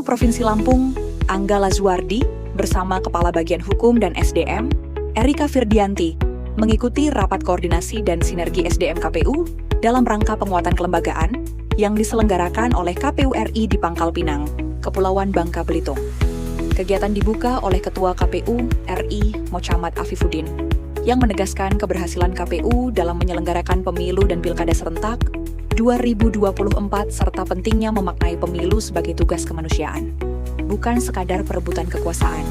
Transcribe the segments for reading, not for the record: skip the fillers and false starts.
Provinsi Lampung, Angga Lazuardi, bersama Kepala Bagian Hukum dan SDM, Erika Firdianti, mengikuti rapat koordinasi dan sinergi SDM KPU dalam rangka penguatan kelembagaan yang diselenggarakan oleh KPU RI di Pangkal Pinang, Kepulauan Bangka Belitung. Kegiatan dibuka oleh Ketua KPU RI Mochammad Afifuddin yang menegaskan keberhasilan KPU dalam menyelenggarakan pemilu dan pilkada serentak 2024 serta pentingnya memaknai pemilu sebagai tugas kemanusiaan, bukan sekadar perebutan kekuasaan.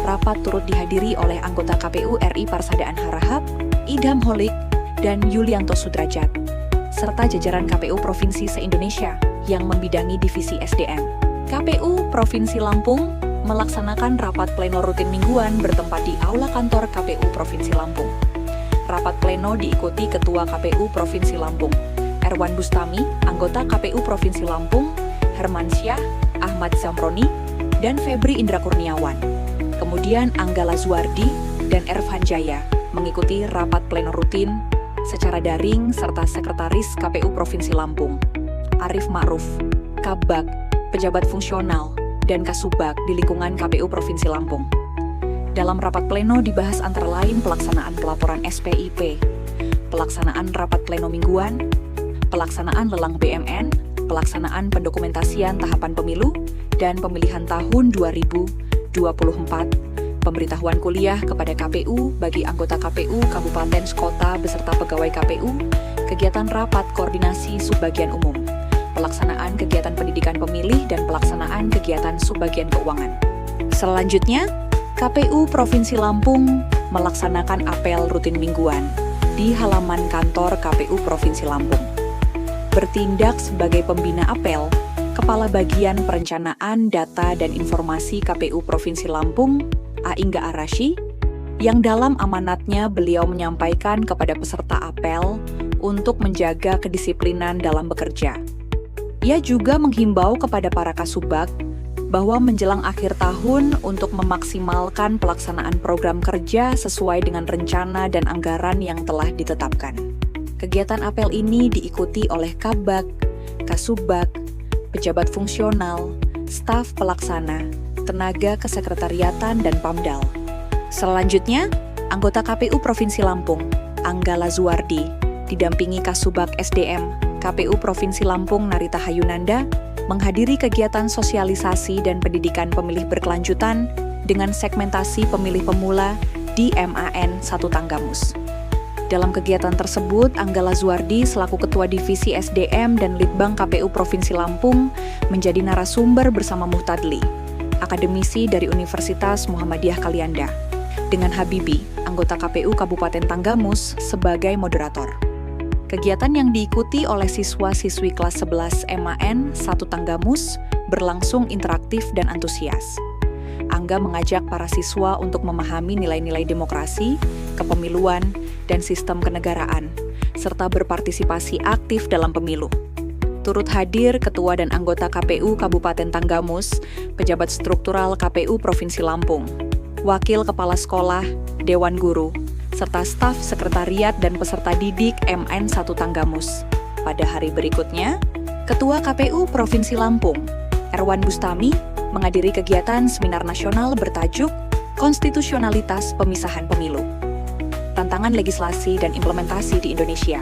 Rapat turut dihadiri oleh anggota KPU RI Parsadaan Harahap, Idham Holik, dan Yulianto Sudrajat, serta jajaran KPU Provinsi se-Indonesia yang membidangi divisi SDM. KPU Provinsi Lampung melaksanakan rapat pleno rutin mingguan bertempat di Aula Kantor KPU Provinsi Lampung. Rapat pleno diikuti Ketua KPU Provinsi Lampung, Erwan Bustami, anggota KPU Provinsi Lampung, Hermansyah, Ahmad Zamroni, dan Febri Indra Kurniawan. Kemudian Angga Lazuardi dan Ervan Jaya mengikuti rapat pleno rutin secara daring serta Sekretaris KPU Provinsi Lampung, Arif Ma'ruf, Kabak, pejabat fungsional, dan Kasubag di lingkungan KPU Provinsi Lampung. Dalam rapat pleno dibahas antara lain pelaksanaan pelaporan SPIP, pelaksanaan rapat pleno mingguan, pelaksanaan lelang BMN, pelaksanaan pendokumentasian tahapan pemilu, dan pemilihan tahun 2024, pemberitahuan kuliah kepada KPU bagi anggota KPU Kabupaten Kota beserta pegawai KPU, kegiatan rapat koordinasi subbagian umum, pelaksanaan kegiatan pendidikan pemilih, dan pelaksanaan kegiatan subbagian keuangan. Selanjutnya, KPU Provinsi Lampung melaksanakan apel rutin mingguan di halaman kantor KPU Provinsi Lampung. Bertindak sebagai pembina apel, Kepala Bagian Perencanaan Data dan Informasi KPU Provinsi Lampung, Aingga Arasy, yang dalam amanatnya beliau menyampaikan kepada peserta apel untuk menjaga kedisiplinan dalam bekerja. Ia juga menghimbau kepada para kasubag bahwa menjelang akhir tahun untuk memaksimalkan pelaksanaan program kerja sesuai dengan rencana dan anggaran yang telah ditetapkan. Kegiatan apel ini diikuti oleh Kabag, Kasubag, pejabat fungsional, staf pelaksana, tenaga kesekretariatan, dan Pamdal. Selanjutnya, anggota KPU Provinsi Lampung, Angga Lazuardi, didampingi Kasubag SDM, KPU Provinsi Lampung Narita Hayunanda, menghadiri kegiatan sosialisasi dan pendidikan pemilih berkelanjutan dengan segmentasi pemilih pemula di MAN 1 Tanggamus. Dalam kegiatan tersebut, Angga Lazuardi selaku Ketua Divisi SDM dan Litbang KPU Provinsi Lampung menjadi narasumber bersama Muhtadli, akademisi dari Universitas Muhammadiyah Kalianda, dengan Habibi, anggota KPU Kabupaten Tanggamus, sebagai moderator. Kegiatan yang diikuti oleh siswa-siswi kelas 11 MAN 1 Tanggamus berlangsung interaktif dan antusias. Angga mengajak para siswa untuk memahami nilai-nilai demokrasi, kepemiluan, dan sistem kenegaraan, serta berpartisipasi aktif dalam pemilu. Turut hadir Ketua dan anggota KPU Kabupaten Tanggamus, pejabat struktural KPU Provinsi Lampung, Wakil Kepala Sekolah, Dewan Guru, serta staf sekretariat dan peserta didik MN 1 Tanggamus. Pada hari berikutnya, Ketua KPU Provinsi Lampung, Erwan Bustami, menghadiri kegiatan seminar nasional bertajuk Konstitusionalitas Pemisahan Pemilu, Tantangan Legislasi dan Implementasi di Indonesia,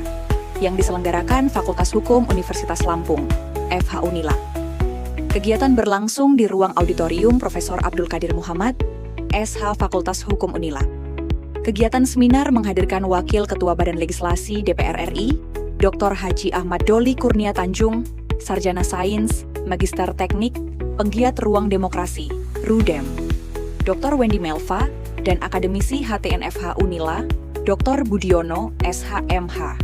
yang diselenggarakan Fakultas Hukum Universitas Lampung, FH Unila. Kegiatan berlangsung di ruang auditorium Profesor Abdul Qadir Muhammad, SH Fakultas Hukum Unila. Kegiatan seminar menghadirkan Wakil Ketua Badan Legislasi DPR RI, Dr. Haji Ahmad Doli Kurnia Tanjung, Sarjana Sains, Magister Teknik, Penggiat Ruang Demokrasi, RUDEM, Dr. Wendy Melva, dan akademisi HTNFH Unila, Dr. Budiono, SHMH.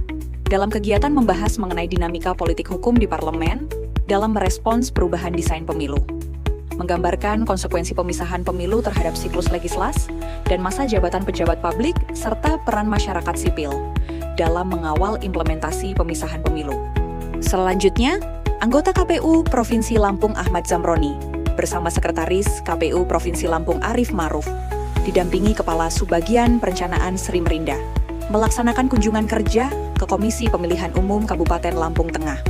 Dalam kegiatan membahas mengenai dinamika politik hukum di parlemen dalam merespons perubahan desain pemilu, menggambarkan konsekuensi pemisahan pemilu terhadap siklus legislas dan masa jabatan pejabat publik serta peran masyarakat sipil dalam mengawal implementasi pemisahan pemilu. Selanjutnya, anggota KPU Provinsi Lampung Ahmad Zamroni bersama Sekretaris KPU Provinsi Lampung Arif Ma'ruf didampingi Kepala Subbagian Perencanaan Sri Merinda, melaksanakan kunjungan kerja ke Komisi Pemilihan Umum Kabupaten Lampung Tengah.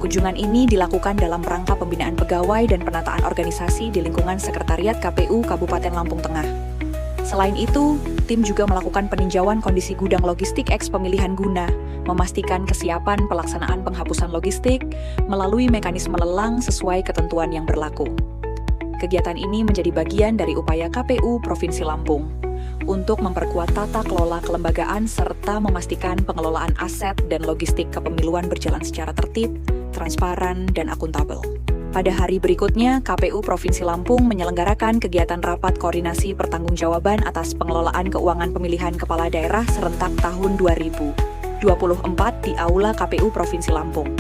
Kunjungan ini dilakukan dalam rangka pembinaan pegawai dan penataan organisasi di lingkungan Sekretariat KPU Kabupaten Lampung Tengah. Selain itu, tim juga melakukan peninjauan kondisi gudang logistik eks pemilihan guna, memastikan kesiapan pelaksanaan penghapusan logistik melalui mekanisme lelang sesuai ketentuan yang berlaku. Kegiatan ini menjadi bagian dari upaya KPU Provinsi Lampung untuk memperkuat tata kelola kelembagaan serta memastikan pengelolaan aset dan logistik kepemiluan berjalan secara tertib, transparan, dan akuntabel. Pada hari berikutnya, KPU Provinsi Lampung menyelenggarakan kegiatan rapat koordinasi pertanggungjawaban atas pengelolaan keuangan pemilihan kepala daerah serentak tahun 2024 di Aula KPU Provinsi Lampung.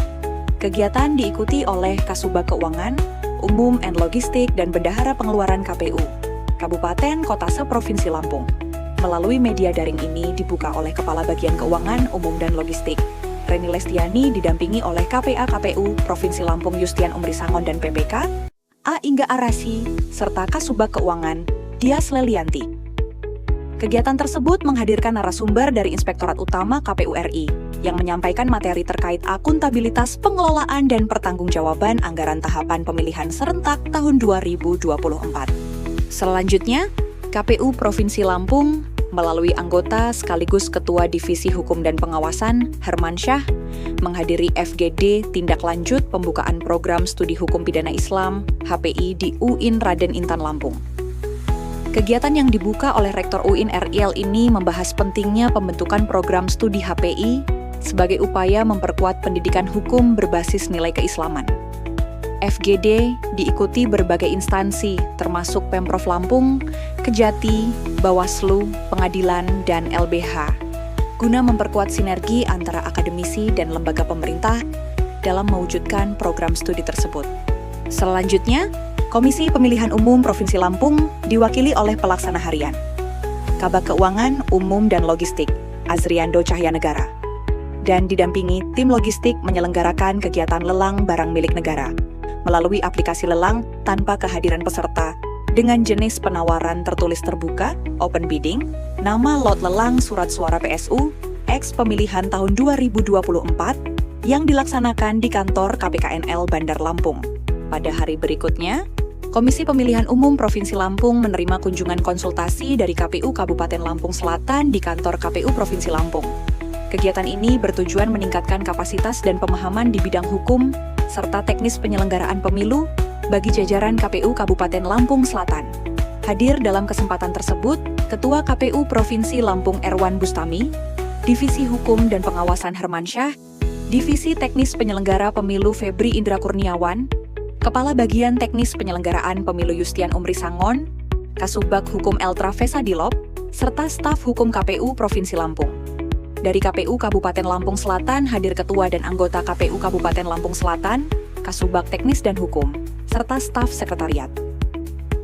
Kegiatan diikuti oleh Kasubag Keuangan, Umum and Logistik dan Bendahara Pengeluaran KPU, Kabupaten Kota se-Provinsi Lampung. Melalui media daring ini dibuka oleh Kepala Bagian Keuangan, Umum dan Logistik, Reni Lestiani didampingi oleh KPA KPU Provinsi Lampung Yustian Umrisangon dan PPK, A. Ingga Arasi, serta Kasubag Keuangan, Dias Lelianti. Kegiatan tersebut menghadirkan narasumber dari Inspektorat Utama KPU RI yang menyampaikan materi terkait akuntabilitas pengelolaan dan pertanggungjawaban anggaran tahapan pemilihan serentak tahun 2024. Selanjutnya, KPU Provinsi Lampung melalui anggota sekaligus Ketua Divisi Hukum dan Pengawasan, Herman Syah, menghadiri FGD Tindak Lanjut Pembukaan Program Studi Hukum Pidana Islam, HPI di UIN Raden Intan Lampung. Kegiatan yang dibuka oleh Rektor UIN RIL ini membahas pentingnya pembentukan program studi HPI sebagai upaya memperkuat pendidikan hukum berbasis nilai keislaman. FGD diikuti berbagai instansi termasuk Pemprov Lampung, Kejati, Bawaslu, Pengadilan, dan LBH, guna memperkuat sinergi antara akademisi dan lembaga pemerintah dalam mewujudkan program studi tersebut. Selanjutnya, Komisi Pemilihan Umum Provinsi Lampung diwakili oleh Pelaksana Harian, Kabag Keuangan, Umum dan Logistik, Azriando Cahyanegara, dan didampingi tim logistik menyelenggarakan kegiatan lelang barang milik negara melalui aplikasi lelang tanpa kehadiran peserta dengan jenis penawaran tertulis terbuka, open bidding, nama lot lelang surat suara PSU, eks pemilihan tahun 2024 yang dilaksanakan di kantor KPKNL Bandar Lampung. Pada hari berikutnya, Komisi Pemilihan Umum Provinsi Lampung menerima kunjungan konsultasi dari KPU Kabupaten Lampung Selatan di kantor KPU Provinsi Lampung. Kegiatan ini bertujuan meningkatkan kapasitas dan pemahaman di bidang hukum serta teknis penyelenggaraan pemilu bagi jajaran KPU Kabupaten Lampung Selatan. Hadir dalam kesempatan tersebut, Ketua KPU Provinsi Lampung Erwan Bustami, Divisi Hukum dan Pengawasan Herman Syah, Divisi Teknis Penyelenggara Pemilu Febri Indra Kurniawan, Kepala Bagian Teknis Penyelenggaraan Pemilu Yustian Umrisangon, Kasubag Hukum Eltra Vesadilop, serta staf hukum KPU Provinsi Lampung. Dari KPU Kabupaten Lampung Selatan hadir Ketua dan anggota KPU Kabupaten Lampung Selatan, Kasubag Teknis dan Hukum, serta staf sekretariat.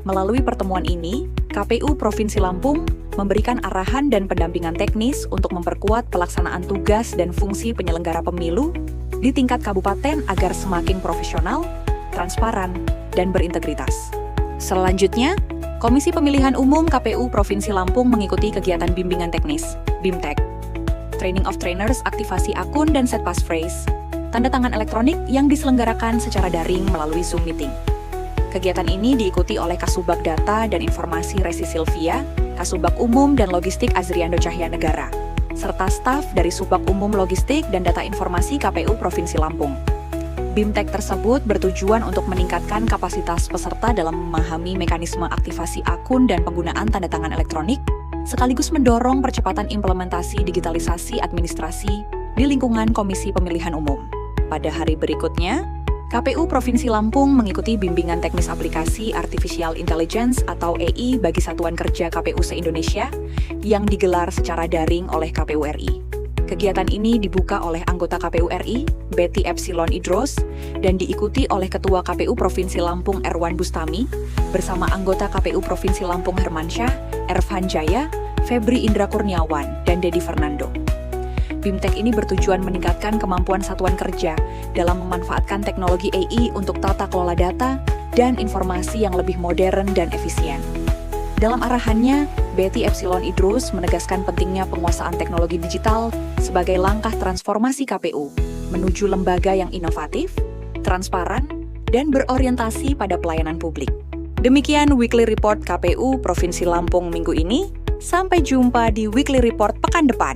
Melalui pertemuan ini, KPU Provinsi Lampung memberikan arahan dan pendampingan teknis untuk memperkuat pelaksanaan tugas dan fungsi penyelenggara pemilu di tingkat kabupaten agar semakin profesional, transparan, dan berintegritas. Selanjutnya, Komisi Pemilihan Umum KPU Provinsi Lampung mengikuti kegiatan bimbingan teknis, BIMTEK, Training of Trainers, aktivasi akun dan set passphrase, tanda tangan elektronik yang diselenggarakan secara daring melalui Zoom Meeting. Kegiatan ini diikuti oleh Kasubag Data dan Informasi Resi Silvia, Kasubag Umum dan Logistik Azriando Cahyanegara, serta staf dari Subag Umum Logistik dan Data Informasi KPU Provinsi Lampung. BIMTEK tersebut bertujuan untuk meningkatkan kapasitas peserta dalam memahami mekanisme aktivasi akun dan penggunaan tanda tangan elektronik, sekaligus mendorong percepatan implementasi digitalisasi administrasi di lingkungan Komisi Pemilihan Umum. Pada hari berikutnya, KPU Provinsi Lampung mengikuti bimbingan teknis aplikasi Artificial Intelligence atau AI bagi Satuan Kerja KPU se-Indonesia yang digelar secara daring oleh KPU RI. Kegiatan ini dibuka oleh anggota KPU RI, Betty Epsilon Idros, dan diikuti oleh Ketua KPU Provinsi Lampung Erwan Bustami, bersama anggota KPU Provinsi Lampung Herman Syah, Ervan Jaya, Febri Indra Kurniawan, dan Dedi Fernando. BIMTEK ini bertujuan meningkatkan kemampuan satuan kerja dalam memanfaatkan teknologi AI untuk tata kelola data dan informasi yang lebih modern dan efisien. Dalam arahannya, Betty Epsilon Idrus menegaskan pentingnya penguasaan teknologi digital sebagai langkah transformasi KPU menuju lembaga yang inovatif, transparan, dan berorientasi pada pelayanan publik. Demikian Weekly Report KPU Provinsi Lampung minggu ini. Sampai jumpa di Weekly Report pekan depan.